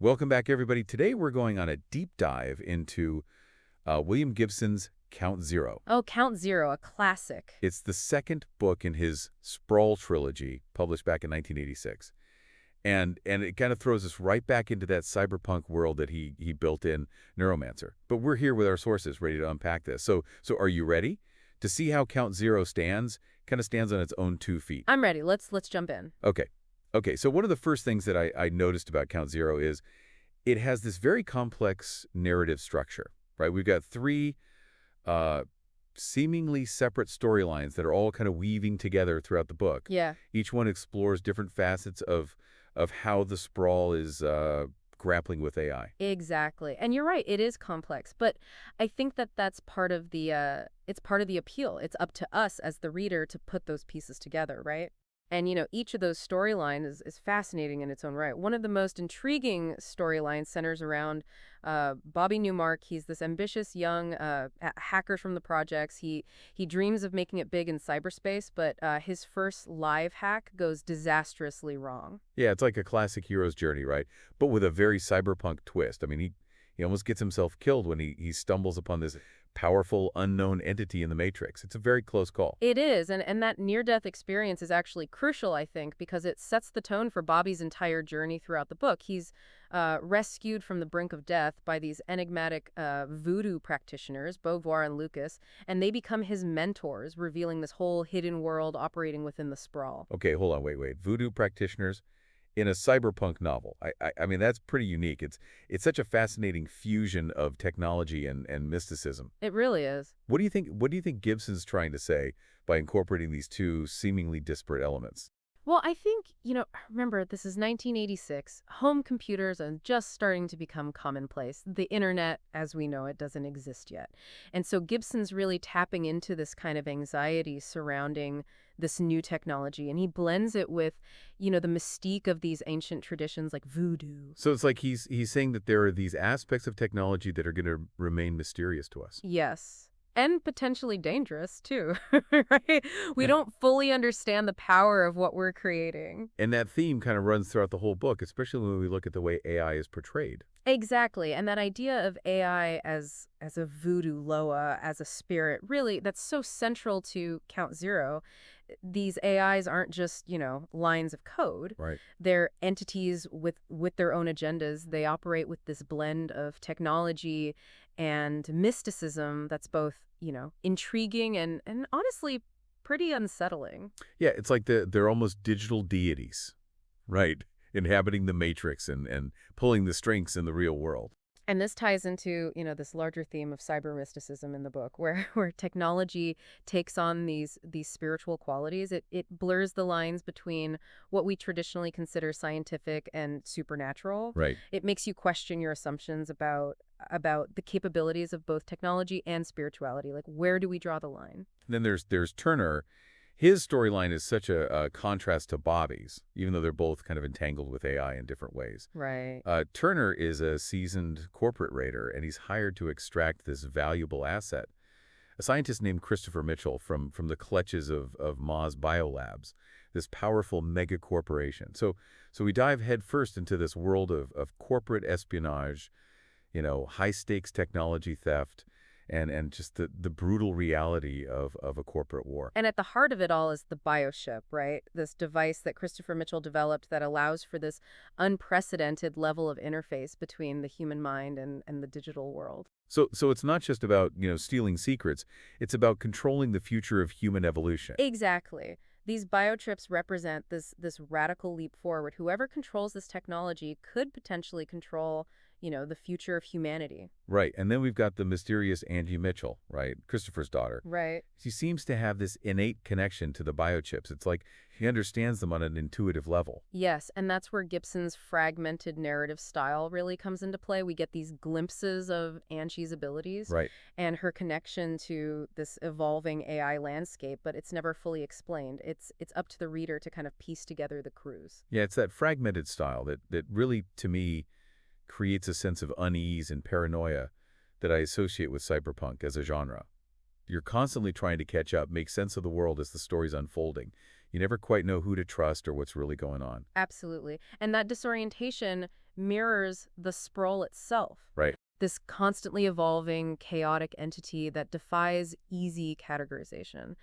Welcome back, everybody. Today we're going on a deep dive into William Gibson's Count Zero. Oh, Count Zero, a classic. It's the second book in his Sprawl trilogy, published back in 1986. And it kind of throws us right back into that cyberpunk world that he built in Neuromancer. But we're here with our sources ready to unpack this. So are you ready to see how Count Zero stands? Kind of stands on its own 2 feet. I'm ready. Let's jump in. Okay, so one of the first things that I noticed about Count Zero is it has this very complex narrative structure, right? We've got 3 seemingly separate storylines that are all kind of weaving together throughout the book. Yeah. Each one explores different facets of how the sprawl is grappling with AI. Exactly. And you're right, it is complex, but I think that that's part of the it's part of the appeal. It's up to us as the reader to put those pieces together, right? And, each of those storylines is fascinating in its own right. One of the most intriguing storylines centers around Bobby Newmark. He's this ambitious young hacker from the projects. He dreams of making it big in cyberspace, but his first live hack goes disastrously wrong. Yeah, it's like a classic hero's journey, right? But with a very cyberpunk twist. I mean, he almost gets himself killed when he stumbles upon this powerful, unknown entity in the Matrix. It's a very close call. It is, and that near-death experience is actually crucial, I think, because it sets the tone for Bobby's entire journey throughout the book. He's rescued from the brink of death by these enigmatic voodoo practitioners, Beauvoir and Lucas, and they become his mentors, revealing this whole hidden world operating within the sprawl. Okay, hold on, wait. Voodoo practitioners in a cyberpunk novel. I mean, that's pretty unique. It's such a fascinating fusion of technology and mysticism. It really is. What do you think Gibson's trying to say by incorporating these 2 seemingly disparate elements? Well, I think, remember, this is 1986. Home computers are just starting to become commonplace. The internet, as we know it, doesn't exist yet. And so Gibson's really tapping into this kind of anxiety surrounding this new technology, and he blends it with, the mystique of these ancient traditions like voodoo. So it's like he's saying that there are these aspects of technology that are going to remain mysterious to us. Yes. And potentially dangerous, too, right? We don't fully understand the power of what we're creating. And that theme kind of runs throughout the whole book, especially when we look at the way AI is portrayed. Exactly. And that idea of AI as a voodoo Loa, as a spirit, really, that's so central to Count Zero. These AIs aren't just, lines of code. Right. They're entities with their own agendas. They operate with this blend of technology and mysticism that's both, intriguing and honestly pretty unsettling. Yeah, it's like they're almost digital deities, right? Inhabiting the matrix and pulling the strings in the real world. And this ties into, this larger theme of cyber mysticism in the book, where technology takes on these spiritual qualities. It blurs the lines between what we traditionally consider scientific and supernatural. Right. It makes you question your assumptions about the capabilities of both technology and spirituality. Like, where do we draw the line? And then there's Turner. His storyline is such a contrast to Bobby's, even though they're both kind of entangled with AI in different ways. Right. Turner is a seasoned corporate raider, and he's hired to extract this valuable asset. A scientist named Christopher Mitchell from the clutches of Moz Biolabs, this powerful mega corporation. So we dive headfirst into this world of corporate espionage, high-stakes technology theft, and just the brutal reality of a corporate war. And at the heart of it all is the biochip, right? This device that Christopher Mitchell developed that allows for this unprecedented level of interface between the human mind and the digital world. So it's not just about, stealing secrets. It's about controlling the future of human evolution. Exactly. These biochips represent this radical leap forward. Whoever controls this technology could potentially control, the future of humanity. Right. And then we've got the mysterious Angie Mitchell, right? Christopher's daughter. Right. She seems to have this innate connection to the biochips. It's like she understands them on an intuitive level. Yes, and that's where Gibson's fragmented narrative style really comes into play. We get these glimpses of Angie's abilities Right. and her connection to this evolving AI landscape, but it's never fully explained. It's up to the reader to kind of piece together the clues. Yeah, it's that fragmented style that really, to me, creates a sense of unease and paranoia that I associate with cyberpunk as a genre. You're constantly trying to catch up, make sense of the world as the story's unfolding. You never quite know who to trust or what's really going on. Absolutely. And that disorientation mirrors the sprawl itself, Right. this constantly evolving, chaotic entity that defies easy categorization.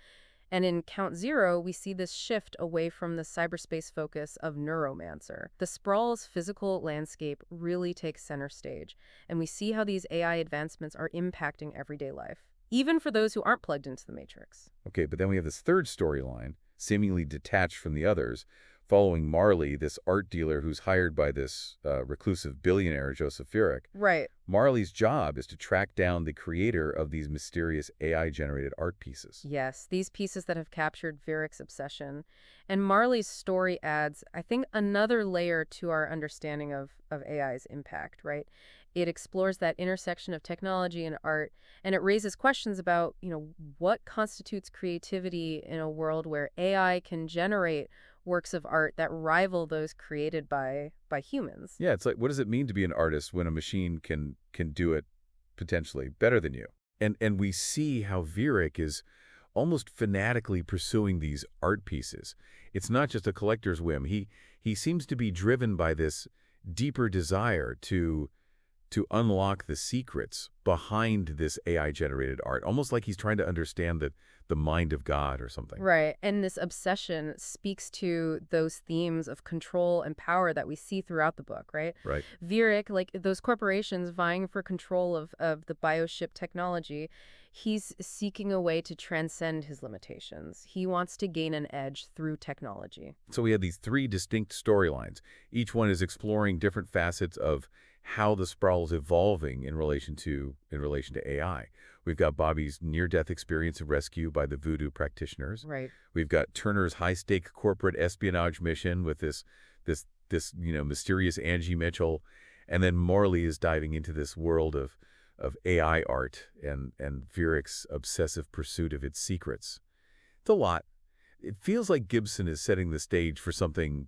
And in Count Zero, we see this shift away from the cyberspace focus of Neuromancer. The sprawl's physical landscape really takes center stage, and we see how these AI advancements are impacting everyday life, even for those who aren't plugged into the Matrix. Okay, but then we have this third storyline, seemingly detached from the others, following Marley, this art dealer who's hired by this reclusive billionaire, Joseph Furyk. Right. Marley's job is to track down the creator of these mysterious AI-generated art pieces. Yes, these pieces that have captured Vyric's obsession. And Marley's story adds, I think, another layer to our understanding of AI's impact, right? It explores that intersection of technology and art, and it raises questions about, what constitutes creativity in a world where AI can generate works of art that rival those created by humans. Yeah, it's like, what does it mean to be an artist when a machine can do it potentially better than you? And we see how Vyrik is almost fanatically pursuing these art pieces. It's not just a collector's whim. He seems to be driven by this deeper desire to unlock the secrets behind this AI-generated art, almost like he's trying to understand the mind of God or something. Right. And this obsession speaks to those themes of control and power that we see throughout the book, right? Right. Vyrek, like those corporations vying for control of the bioship technology, he's seeking a way to transcend his limitations. He wants to gain an edge through technology. So we have these three distinct storylines. Each one is exploring different facets of how the sprawl is evolving in relation to AI. We've got Bobby's near-death experience of rescue by the voodoo practitioners. Right. We've got Turner's high-stake corporate espionage mission with this mysterious Angie Mitchell, and then Morley is diving into this world of AI art and Vyrik's obsessive pursuit of its secrets. It's a lot. It feels like Gibson is setting the stage for something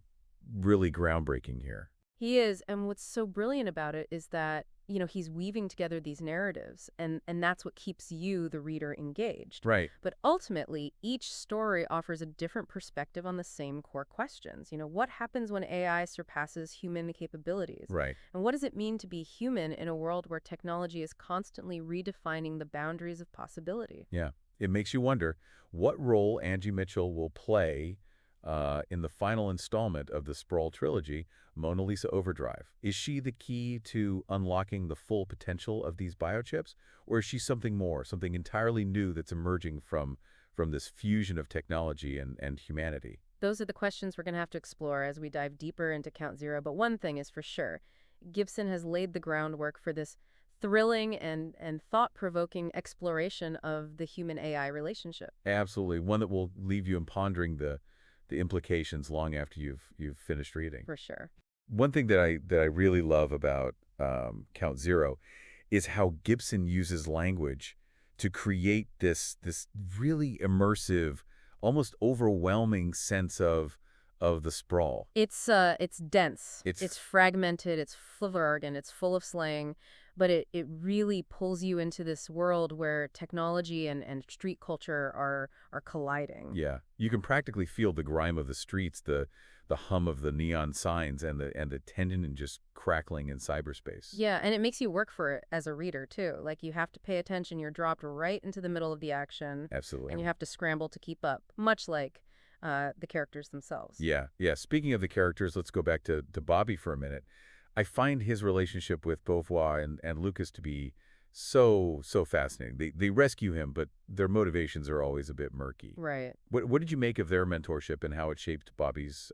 really groundbreaking here. He is, and what's so brilliant about it is that, he's weaving together these narratives, and that's what keeps you, the reader, engaged. Right. But ultimately, each story offers a different perspective on the same core questions. What happens when AI surpasses human capabilities? Right. And what does it mean to be human in a world where technology is constantly redefining the boundaries of possibility? Yeah. It makes you wonder what role Angie Mitchell will play in the final installment of the Sprawl trilogy, Mona Lisa Overdrive. Is she the key to unlocking the full potential of these biochips, or is she something more, something entirely new that's emerging from this fusion of technology and humanity? Those are the questions we're going to have to explore as we dive deeper into Count Zero. But one thing is for sure, Gibson has laid the groundwork for this thrilling and thought-provoking exploration of the human-AI relationship. Absolutely. One that will leave you in pondering the implications long after you've finished reading. For sure. One thing that I really love about Count Zero is how Gibson uses language to create this really immersive, almost overwhelming sense of the sprawl. It's dense. It's fragmented. It's full of jargon. It's full of slang, but it really pulls you into this world where technology and street culture are colliding. Yeah, you can practically feel the grime of the streets, the hum of the neon signs, and the tension and just crackling in cyberspace. Yeah, and it makes you work for it as a reader too. Like you have to pay attention. You're dropped right into the middle of the action. Absolutely. And you have to scramble to keep up, much like the characters themselves. Yeah, yeah. Speaking of the characters, let's go back to Bobby for a minute. I find his relationship with Beauvoir and Lucas to be so fascinating. They rescue him, but their motivations are always a bit murky. Right. What did you make of their mentorship and how it shaped Bobby's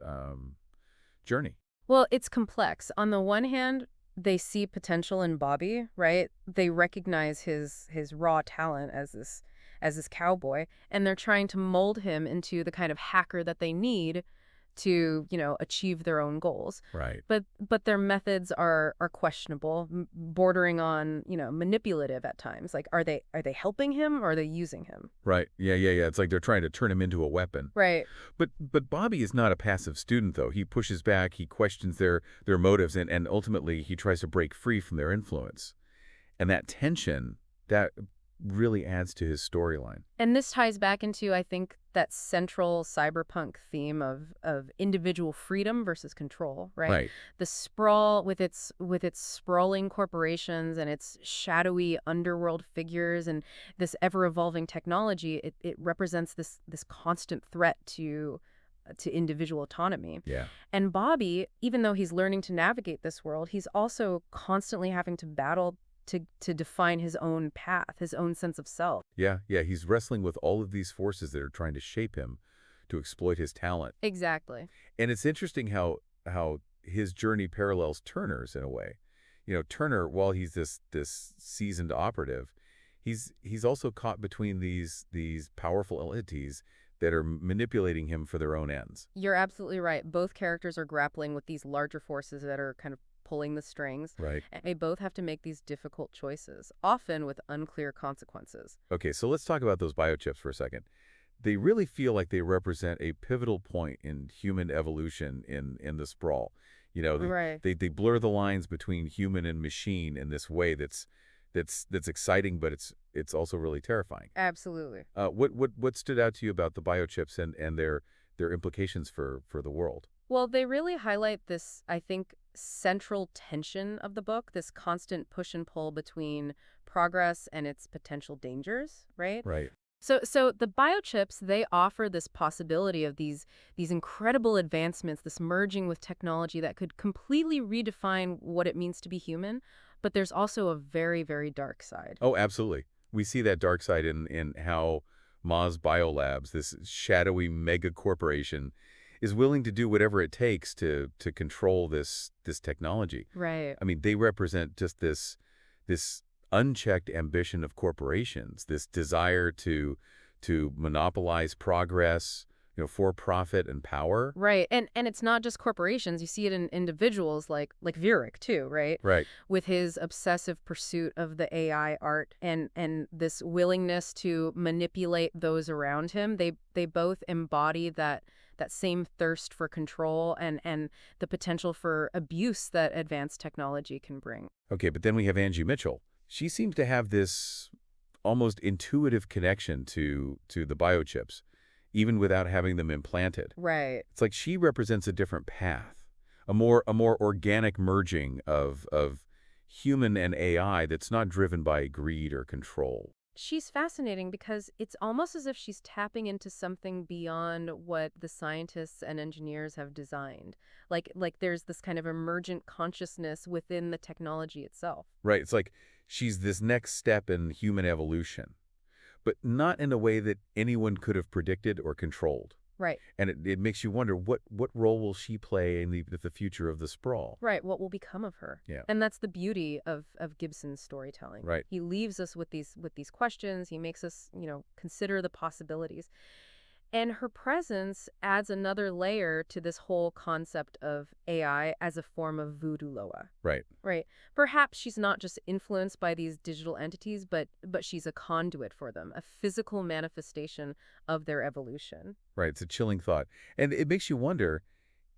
journey? Well, it's complex. On the one hand, they see potential in Bobby, right? They recognize his raw talent as this cowboy, and they're trying to mold him into the kind of hacker that they need to, achieve their own goals. Right. But their methods are questionable, bordering on, manipulative at times. Like, are they helping him or are they using him? Right. Yeah. It's like they're trying to turn him into a weapon. Right. But Bobby is not a passive student, though. He pushes back, he questions their motives, and ultimately he tries to break free from their influence. And that tension, that really adds to his storyline. And this ties back into, I think, that central cyberpunk theme of individual freedom versus control, right? Right. The sprawl with its sprawling corporations and its shadowy underworld figures and this ever-evolving technology, it represents this constant threat to individual autonomy. Yeah. And Bobby, even though he's learning to navigate this world, he's also constantly having to battle to define his own path, his own sense of self. Yeah, yeah, he's wrestling with all of these forces that are trying to shape him to exploit his talent. Exactly. And it's interesting how his journey parallels Turner's in a way. You know, Turner, while he's this seasoned operative, he's also caught between these powerful entities that are manipulating him for their own ends. You're absolutely right. Both characters are grappling with these larger forces that are kind of pulling the strings, Right. and they both have to make these difficult choices, often with unclear consequences. Okay, so let's talk about those biochips for a second. They really feel like they represent a pivotal point in human evolution in the sprawl. You know, Right. they blur the lines between human and machine in this way that's exciting, but it's also really terrifying. Absolutely. What stood out to you about the biochips and their implications for the world? Well, they really highlight this, I think, central tension of the book, this constant push and pull between progress and its potential dangers, right? Right. So the biochips, they offer this possibility of these incredible advancements, this merging with technology that could completely redefine what it means to be human, but there's also a very, very dark side. Oh, absolutely. We see that dark side in how Moz Biolabs, this shadowy mega corporation, is willing to do whatever it takes to control this technology. Right. I mean, they represent just this unchecked ambition of corporations, this desire to monopolize progress, for profit and power. Right. And it's not just corporations. You see it in individuals like Vurik too, right? Right. With his obsessive pursuit of the AI art and this willingness to manipulate those around him. They both embody that same thirst for control and the potential for abuse that advanced technology can bring. Okay, but then we have Angie Mitchell. She seems to have this almost intuitive connection to the biochips, even without having them implanted. Right. It's like she represents a different path, a more organic merging of human and AI that's not driven by greed or control. She's fascinating because it's almost as if she's tapping into something beyond what the scientists and engineers have designed. Like there's this kind of emergent consciousness within the technology itself. Right. It's like she's this next step in human evolution, but not in a way that anyone could have predicted or controlled. Right. And it makes you wonder what role will she play in the future of the sprawl? Right. What will become of her? Yeah. And that's the beauty of Gibson's storytelling. Right. He leaves us with these questions. He makes us, consider the possibilities. And her presence adds another layer to this whole concept of AI as a form of voodoo loa. Right. Right. Perhaps she's not just influenced by these digital entities, but she's a conduit for them, a physical manifestation of their evolution. Right. It's a chilling thought. And it makes you wonder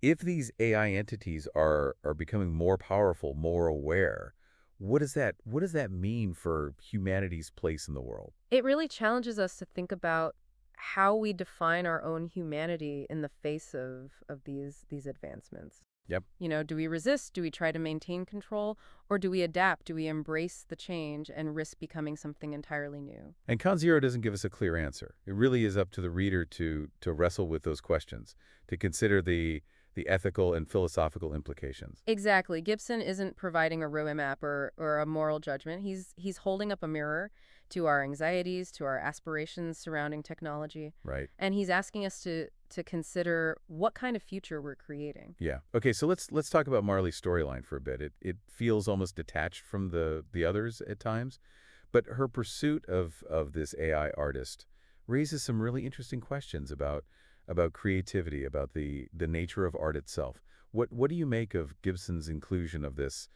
if these AI entities are becoming more powerful, more aware. What does that mean for humanity's place in the world? It really challenges us to think about how we define our own humanity in the face of these advancements. Yep. Do we resist? Do we try to maintain control? Or do we adapt? Do we embrace the change and risk becoming something entirely new? And Con Zero doesn't give us a clear answer. It really is up to the reader to wrestle with those questions, to consider the ethical and philosophical implications. Exactly. Gibson isn't providing a roadmap or a moral judgment. He's holding up a mirror to our anxieties, to our aspirations surrounding technology, Right. and he's asking us to consider what kind of future we're creating. Yeah. Okay, so let's talk about Marley's storyline for a bit. It feels almost detached from the others at times, but her pursuit of this AI artist raises some really interesting questions about creativity, about the nature of art itself. What do you make of Gibson's inclusion of this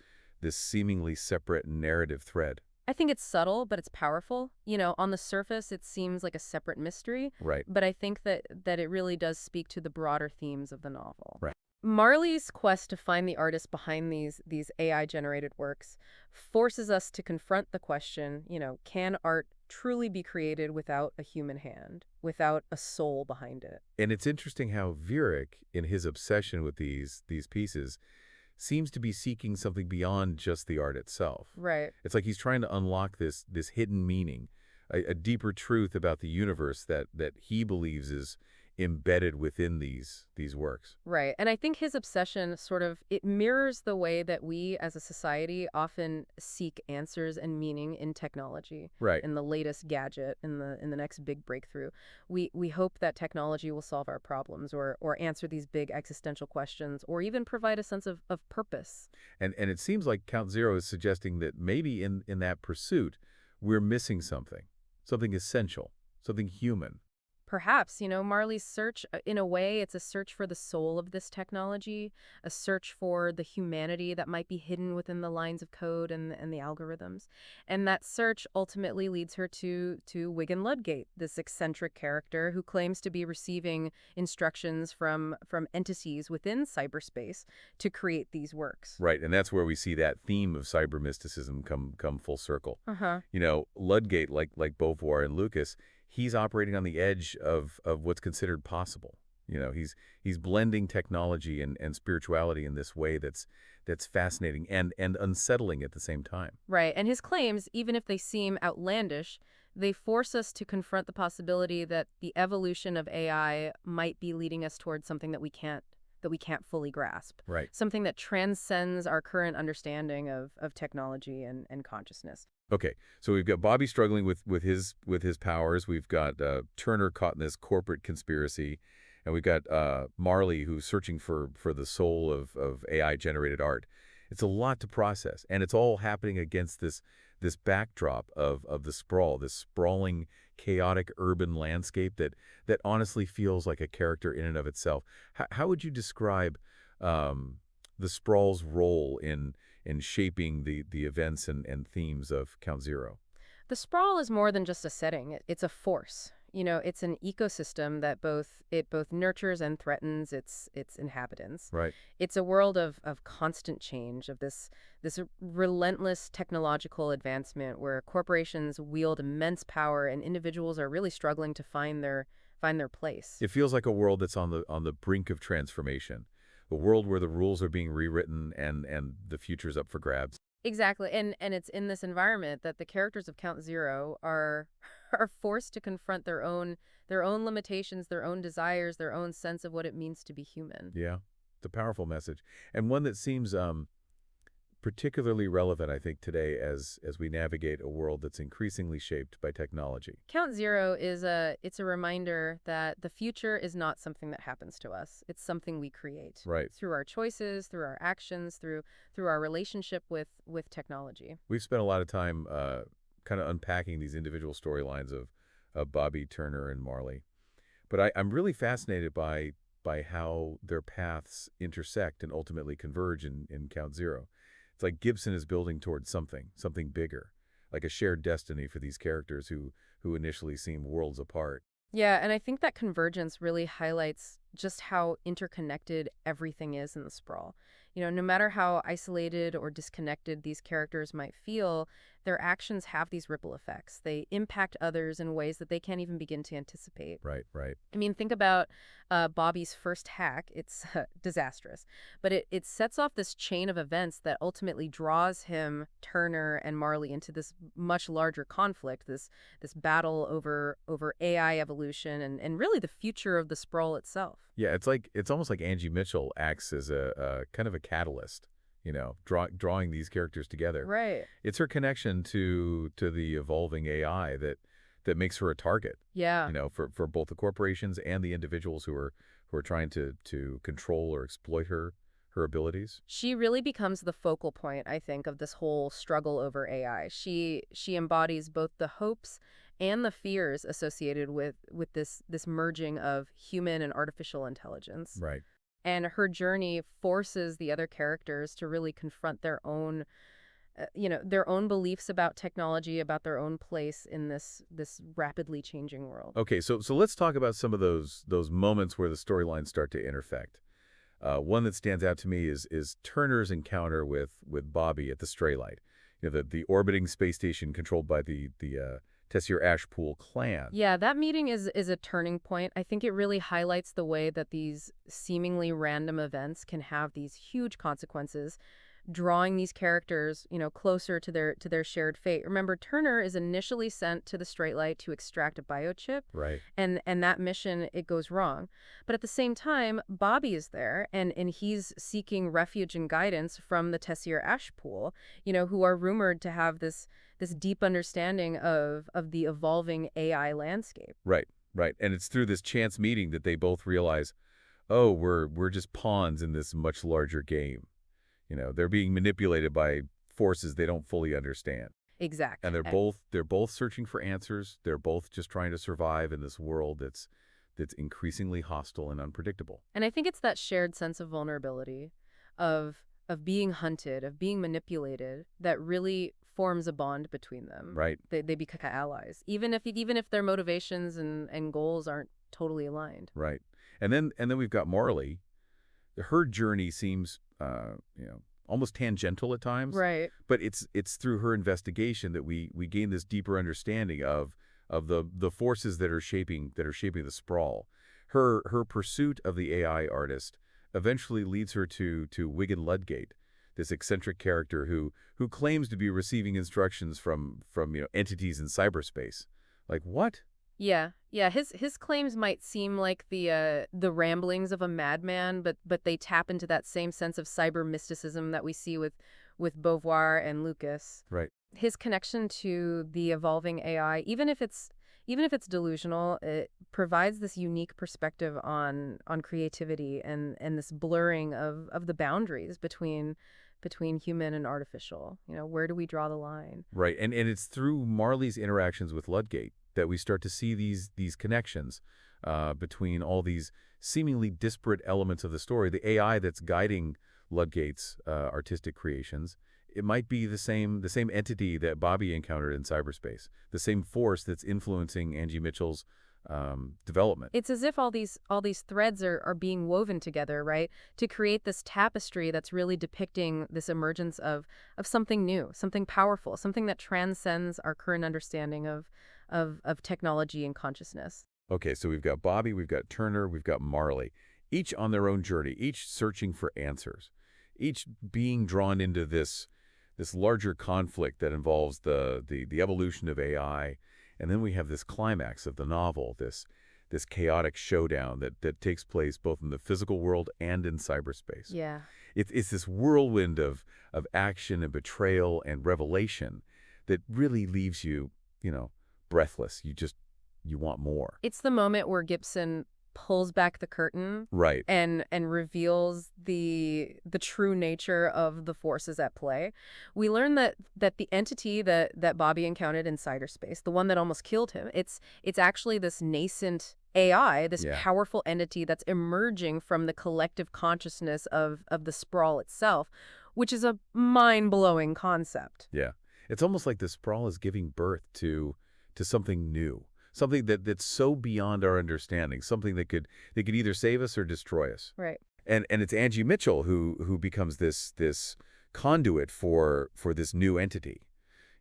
seemingly separate narrative thread? I think it's subtle, but it's powerful. On the surface, it seems like a separate mystery, Right. but I think that it really does speak to the broader themes of the novel. Right. Marley's quest to find the artist behind these AI-generated works forces us to confront the question, can art truly be created without a human hand, without a soul behind it. And it's interesting how Vierick, in his obsession with these pieces, seems to be seeking something beyond just the art itself. Right. It's like he's trying to unlock this hidden meaning, a deeper truth about the universe that he believes is embedded within these works. Right. And I think his obsession sort of it mirrors the way that we as a society often seek answers and meaning in technology, Right. in the latest gadget, in the next big breakthrough. We hope that technology will solve our problems or answer these big existential questions or even provide a sense of purpose. And it seems like Count Zero is suggesting that maybe in that pursuit, we're missing something, something essential, something human. Perhaps, Marley's search, in a way, it's a search for the soul of this technology, a search for the humanity that might be hidden within the lines of code and the algorithms. And that search ultimately leads her to Wigan Ludgate, this eccentric character who claims to be receiving instructions from entities within cyberspace to create these works. Right, and that's where we see that theme of cyber mysticism come full circle. Uh-huh. Ludgate, like Beauvoir and Lucas, he's operating on the edge of what's considered possible. He's blending technology and spirituality in this way that's fascinating and unsettling at the same time. Right. And his claims, even if they seem outlandish, they force us to confront the possibility that the evolution of AI might be leading us towards something that we can't fully grasp. Right. Something that transcends our current understanding of technology and consciousness. Okay, so we've got Bobby struggling with his powers. We've got Turner caught in this corporate conspiracy, and we've got Marley who's searching for the soul of AI generated art. It's a lot to process, and it's all happening against this backdrop of the sprawl, this sprawling, chaotic urban landscape that honestly feels like a character in and of itself. How would you describe the sprawl's role in shaping the events and themes of Count Zero? The sprawl is more than just a setting. It's a force. It's an ecosystem that both nurtures and threatens its inhabitants. Right. It's a world of constant change, of this relentless technological advancement where corporations wield immense power and individuals are really struggling to find their place. It feels like a world that's on the brink of transformation, a world where the rules are being rewritten and the future's up for grabs. Exactly. And it's in this environment that the characters of Count Zero are are forced to confront their own limitations, their own desires, their own sense of what it means to be human. Yeah, it's a powerful message, and one that seems particularly relevant, I think, today as we navigate a world that's increasingly shaped by technology. Count Zero it's a reminder that the future is not something that happens to us. It's something we create Right. through our choices, through our actions, through our relationship with technology. We've spent a lot of time kind of unpacking these individual storylines of Bobby, Turner, and Marley. But I'm really fascinated by how their paths intersect and ultimately converge in Count Zero. It's like Gibson is building towards something bigger, like a shared destiny for these characters who initially seem worlds apart. Yeah, and I think that convergence really highlights just how interconnected everything is in the sprawl. No matter how isolated or disconnected these characters might feel, their actions have these ripple effects. They impact others in ways that they can't even begin to anticipate. Right, right. I mean, think about Bobby's first hack. It's disastrous. But it sets off this chain of events that ultimately draws him, Turner, and Marley into this much larger conflict, this battle over AI evolution and really the future of the sprawl itself. Yeah, it's almost like Angie Mitchell acts as a kind of a catalyst, drawing these characters together. Right. It's her connection to the evolving AI that makes her a target, Yeah. for both the corporations and the individuals who are trying to control or exploit her abilities. She really becomes the focal point, I think, of this whole struggle over AI. She embodies both the hopes and the fears associated with this merging of human and artificial intelligence. Right. And her journey forces the other characters to really confront their own beliefs about technology, about their own place in this rapidly changing world. Okay, so let's talk about some of those moments where the storylines start to intersect. One that stands out to me is Turner's encounter with Bobby at the Stray Light, the orbiting space station controlled by the Tessier Ashpool clan. Yeah, that meeting is a turning point. I think it really highlights the way that these seemingly random events can have these huge consequences, drawing these characters, closer to their shared fate. Remember, Turner is initially sent to the Straight Light to extract a biochip, Right. and that mission, it goes wrong. But at the same time, Bobby is there, and he's seeking refuge and guidance from the Tessier Ashpool, who are rumored to have this deep understanding of the evolving AI landscape. Right. Right. And it's through this chance meeting that they both realize, oh, we're just pawns in this much larger game. They're being manipulated by forces they don't fully understand. And Exact. they're both searching for answers. They're both just trying to survive in this world that's increasingly hostile and unpredictable. And I think it's that shared sense of vulnerability, of of being hunted, of being manipulated, that really forms a bond between them. Right. They become allies, even if their motivations and goals aren't totally aligned. Right. And then we've got Marley. Her journey seems almost tangential at times, Right. but it's through her investigation that we gain this deeper understanding of the forces that are shaping the sprawl. Her pursuit of the AI artist eventually leads her to Wigan Ludgate, this eccentric character who claims to be receiving instructions from entities in cyberspace. Like what? Yeah, yeah. His claims might seem like the ramblings of a madman, but they tap into that same sense of cyber mysticism that we see with Beauvoir and Lucas. Right. His connection to the evolving AI, even if it's delusional, it provides this unique perspective on creativity and this blurring of the boundaries between human and artificial. Where do we draw the line? Right. And it's through Marley's interactions with Ludgate that we start to see these connections between all these seemingly disparate elements of the story. The AI that's guiding Ludgate's artistic creations, it might be the same entity that Bobby encountered in cyberspace, the same force that's influencing Angie Mitchell's development. It's as if all these threads are being woven together, right? To create this tapestry that's really depicting this emergence of something new, something powerful, something that transcends our current understanding of technology and consciousness. Okay, so we've got Bobby, we've got Turner, we've got Marley, each on their own journey, each searching for answers, each being drawn into this larger conflict that involves the evolution of AI. And then we have this climax of the novel, this chaotic showdown that takes place both in the physical world and in cyberspace. Yeah. It's this whirlwind of action and betrayal and revelation that really leaves you breathless. You want more. It's the moment where Gibson pulls back the curtain Right. and reveals the true nature of the forces at play. We learn that the entity that Bobby encountered in cyberspace, the one that almost killed him, it's actually this nascent AI, this Yeah. powerful entity that's emerging from the collective consciousness of the sprawl itself, which is a mind-blowing concept. Yeah. It's almost like the sprawl is giving birth to something new, something that's so beyond our understanding, something that could either save us or destroy us. Right. And it's Angie Mitchell who becomes this conduit for this new entity.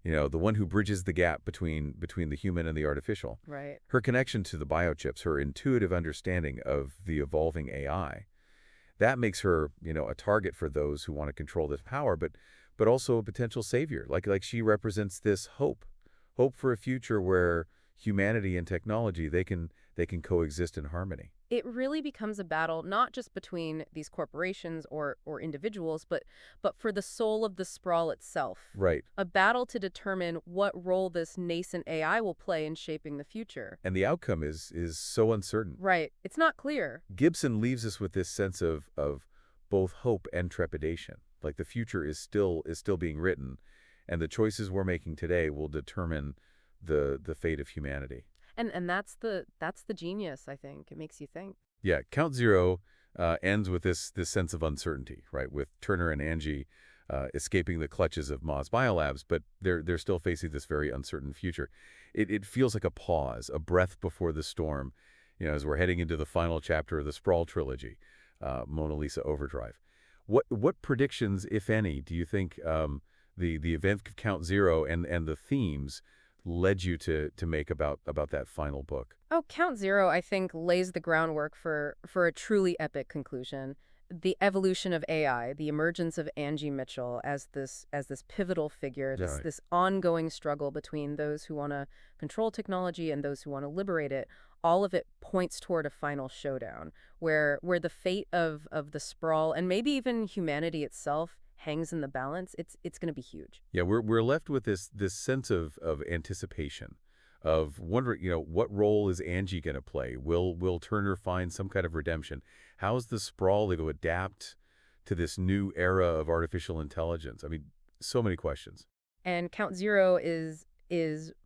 The one who bridges the gap between the human and the artificial. Right. Her connection to the biochips, her intuitive understanding of the evolving AI, that makes her, a target for those who want to control this power, but also a potential savior. Like she represents this hope for a future where humanity and technology, they can coexist in harmony. It really becomes a battle not just between these corporations or individuals, but for the soul of the sprawl itself. Right. A battle to determine what role this nascent AI will play in shaping the future. And the outcome is so uncertain. Right. It's not clear. Gibson leaves us with this sense of both hope and trepidation. Like the future is still being written, and the choices we're making today will determine the fate of humanity. And that's the genius, I think. It makes you think. Yeah, Count Zero ends with this sense of uncertainty, right? With Turner and Angie escaping the clutches of Moz Biolabs, but they're still facing this very uncertain future. It feels like a pause, a breath before the storm, as we're heading into the final chapter of the Sprawl trilogy, Mona Lisa Overdrive. What predictions, if any, do you think the event of Count Zero and the themes led you to make about that final book? Oh, Count Zero, I think, lays the groundwork for a truly epic conclusion. The evolution of AI, the emergence of Angie Mitchell as this pivotal figure, Yeah, this right. this ongoing struggle between those who want to control technology and those who want to liberate it, all of it points toward a final showdown where the fate of the sprawl and maybe even humanity itself hangs in the balance. It's going to be huge. Yeah, we're left with this sense of anticipation, of wondering, what role is Angie going to play? Will Turner find some kind of redemption? How's the sprawl going to adapt to this new era of artificial intelligence? I mean, so many questions. And Count Zero is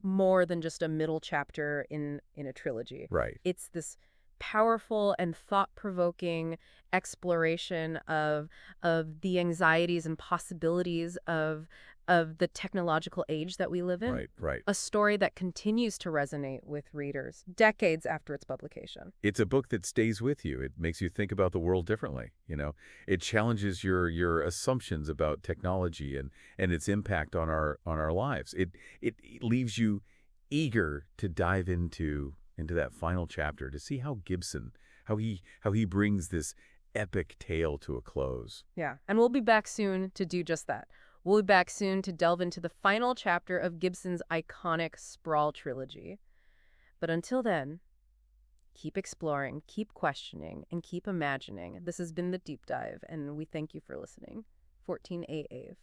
more than just a middle chapter in a trilogy. Right, It's this powerful and thought-provoking exploration of the anxieties and possibilities of the technological age that we live in. right, right. A story that continues to resonate with readers decades after its publication. It's a book that stays with you. It makes you think about the world differently. It challenges your assumptions about technology and its impact on our lives. It leaves you eager to dive into that final chapter to see how Gibson, how he brings this epic tale to a close. Yeah, and we'll be back soon to do just that. We'll be back soon to delve into the final chapter of Gibson's iconic Sprawl trilogy. But until then, keep exploring, keep questioning, and keep imagining. This has been The Deep Dive, and we thank you for listening. 14A Ave.